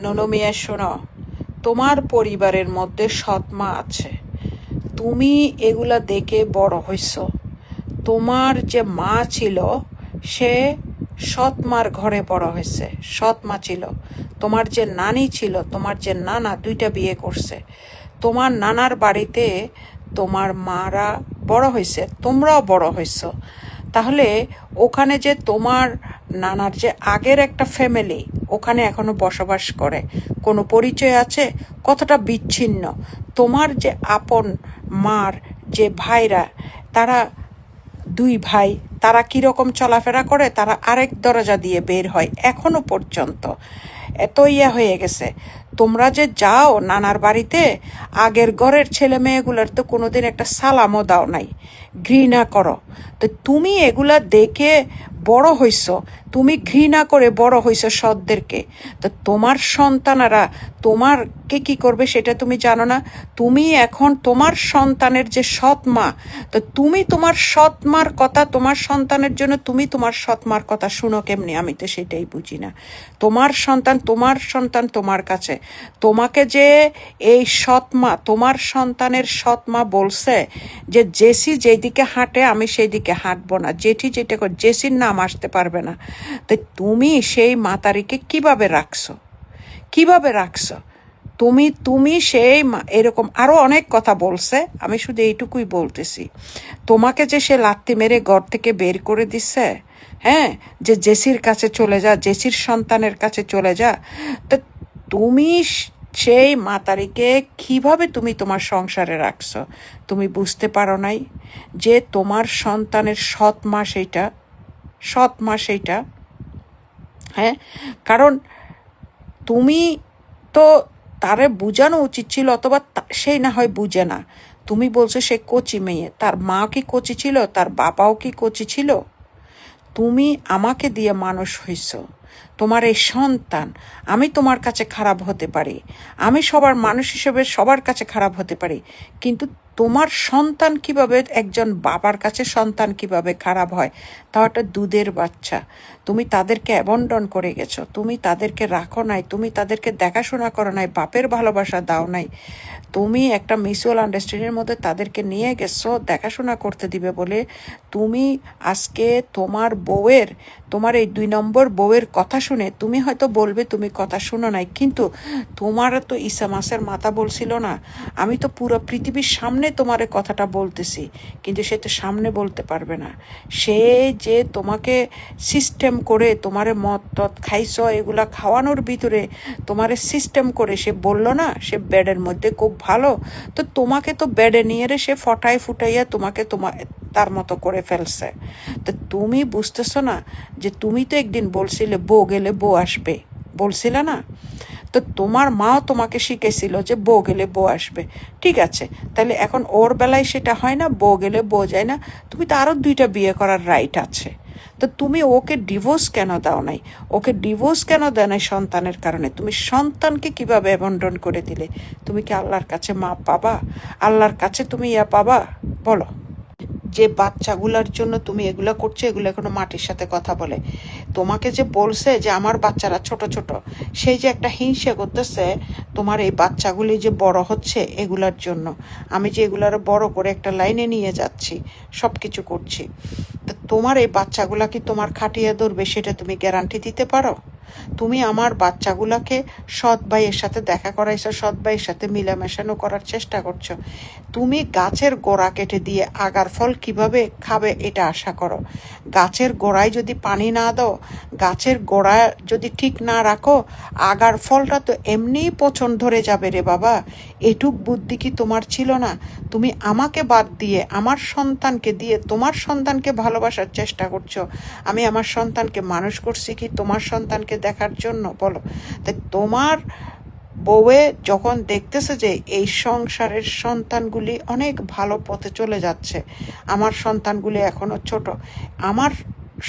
ননু মিয়া শোনো, তোমার পরিবারের মধ্যে সৎ মা আছে, তুমি এগুলা দেখে বড় হইছ। তোমার যে মা ছিল সে সৎ মার ঘরে বড় হয়েছে, সৎ মা ছিল। তোমার যে নানি ছিল, তোমার যে নানা দুইটা বিয়ে করছে, তোমার নানার বাড়িতে তোমার মারা বড় হয়েছে, তোমরাও বড় হয়েছ। তাহলে ওখানে যে তোমার নানার যে আগের একটা ফ্যামিলি ওখানে এখনো বসবাস করে, কোনো পরিচয় আছে? কতটা বিচ্ছিন্ন। তোমার যে আপন মার যে ভাইরা, তারা দুই ভাই, তারা কীরকম চলাফেরা করে, তারা আরেক দরজা দিয়ে বের হয় এখনো পর্যন্ত। এত ইয়া হয়ে গেছে। তোমরা যে যাও নানার বাড়িতে, আগের ঘরের ছেলে মেয়েগুলোর তো কোনোদিন একটা সালামও দাও নাই, ঘৃণা করো। তো তুমি এগুলা দেখে বড় হইছ, তুমি ঘৃণা করে বড় হইছ সৎদেরকে। তো তোমার সন্তানেরা তোমারকে কি করবে সেটা তুমি জানো না। তুমি এখন তোমার সন্তানের যে সৎ মা, তো তুমি তোমার সৎ মার কথা, তোমার সন্তানের জন্য তুমি তোমার সৎ মার কথা শুনো কেমনি? আমি তো সেটাই বুঝি না। তোমার সন্তান তোমার কাছে, তোমাকে যে এই সৎ মা, তোমার সন্তানের সৎ মা বলছে যে জেসি যেদিকে হাঁটে আমি সেই দিকে হাঁটবো না, জেঠি যেটা করে, জেসির নাম আসতে পারবে না। তো তুমি সেই মাতারিকে কিভাবে রাখছো, কিভাবে রাখছো? তুমি সেই এরকম আরো অনেক কথা বলছে, আমি শুধু এইটুকুই বলতেছি। তোমাকে যে সে লাত্তি মেরে ঘর থেকে বের করে দিচ্ছে, হ্যাঁ, যে জেসির কাছে চলে যা, জেসির সন্তানের কাছে চলে যা, তো তুমি সেই মাতারিকে কিভাবে তুমি তোমার সংসারে রাখছো? তুমি বুঝতে পারো নাই যে তোমার সন্তানের সৎ মা সেইটা, সৎ মা সেইটা। হ্যাঁ, কারণ তুমি তো তারে বুঝানো উচিত ছিল, অথবা সেই না হয় বুঝে না। তুমি বলছো সে কচি মেয়ে, তার মা কি কচি ছিল? তার বাবাও কি কচি ছিল? তুমি আমাকে দিয়ে মানুষ হইছ, তোমার এই সন্তান। আমি তোমার কাছে খারাপ হতে পারি, আমি সবার মানুষ হিসেবে সবার কাছে খারাপ হতে পারি, কিন্তু তোমার সন্তান কিভাবে, একজন বাবার কাছে সন্তান কিভাবে খারাপ হয়? তাও একটা দুধের বাচ্চা। তুমি তাদেরকে অ্যাবন্ডন করে গেছো, তুমি তাদেরকে রাখো নাই, তুমি তাদেরকে দেখাশোনা করো নাই, বাপের ভালোবাসা দাও নাই। তুমি একটা মিউচুয়াল আন্ডারস্ট্যান্ডিংয়ের মধ্যে তাদেরকে নিয়ে গেছো দেখাশোনা করতে দিবে বলে। তুমি আজকে তোমার বউয়ের, তোমার এই 2 নম্বর বউয়ের কথা শুনে তুমি হয়তো বলবে তুমি কথা শুনো নাই, কিন্তু তোমার তো ঈসা মাসের মাথা বলছিল না, আমি তো পুরো পৃথিবীর সামনে তোমার কথাটা বলতেছি, কিন্তু সে তো সামনে বলতে পারবে না। সে যে তোমাকে সিস্টেম করে, তোমারে মদ টদ খাইছ, এগুলা খাওয়ানোর ভিতরে তোমারে সিস্টেম করে সে বলল না সে বেডের মধ্যে খুব ভালো, তো তোমাকে তো বেডে নিয়ে রে সে ফুটাইয়া তোমাকে তার মতো করে ফেলছে। তো তুমি বুঝতেছো না যে তুমি তো একদিন বলছিলে বউ গেলে বউ আসবে, বলছিলে না? তো তোমার মাও তোমাকে শিখেছিল যে বউ গেলে বউ আসবে। ঠিক আছে, তাহলে এখন ওর বেলায় সেটা হয় না, বউ গেলে বউ যায় না, তুমি তো আরও 2টা বিয়ে করার রাইট আছে। তো তুমি ওকে ডিভোর্স কেন দাও নাই? ওকে ডিভোর্স কেন দেয় নাই? সন্তানের কারণে। তুমি সন্তানকে কিভাবে অ্যাবন্ডন করে দিলে? তুমি কি আল্লাহর কাছে মাপ পাবা? আল্লাহর কাছে তুমি ইয়া পাবা? বলো। যে বাচ্চাগুলোর জন্য তুমি এগুলো করছো, এগুলো এখনো মাটির সাথে কথা বলে। তোমাকে যে বলছে যে আমার বাচ্চারা ছোট ছোট, সেই যে একটা হিংসা করতেছে তোমার এই বাচ্চাগুলি যে বড় হচ্ছে এগুলার জন্য। আমি যে এগুলার বড় করে একটা লাইনে নিয়ে যাচ্ছি, সব কিছু করছি, তো তোমার এই বাচ্চাগুলা কি তোমার খাটিয়ে ধরবে সেটা তুমি গ্যারান্টি দিতে পারো? তুমি আমার বাচ্চাগুলাকে সৎ ভাইয়ের সাথে দেখা করাইছো, সৎ ভাইয়ের সাথে মিলামেশানো করার চেষ্টা করছো। তুমি গাছের গোড়া কেটে দিয়ে আগার ফল কিভাবে খাবে এটা আশা করো? গাছের গোড়ায় যদি পানি না দাও, গাছের গোড়া যদি ঠিক না রাখো, আগার ফলটা তো এমনিই পচন ধরে যাবে রে বাবা। এটুক বুদ্ধি কি তোমার ছিল না? তুমি আমাকে বাদ দিয়ে আমার সন্তানকে দিয়ে তোমার সন্তানকে ভালোবাসার চেষ্টা করছো। আমি আমার সন্তানকে মানুষ করছি কি তোমার সন্তানকে দেখার জন্য? বলো। তাই তোমার বউয়ে যখন দেখতেছে যে এই সংসারের সন্তানগুলি অনেক ভালো পথে চলে যাচ্ছে, আমার সন্তানগুলি এখনো ছোট, আমার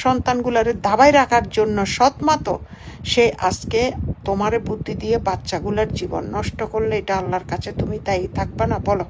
সন্তানগুলারে দাবায় রাখার জন্য সৎমা তো সে আজকে তোমারে বুদ্ধি দিয়ে বাচ্চাগুলার জীবন নষ্ট করলে এটা আল্লাহর কাছে তুমি তাই থাকবা না? বলো।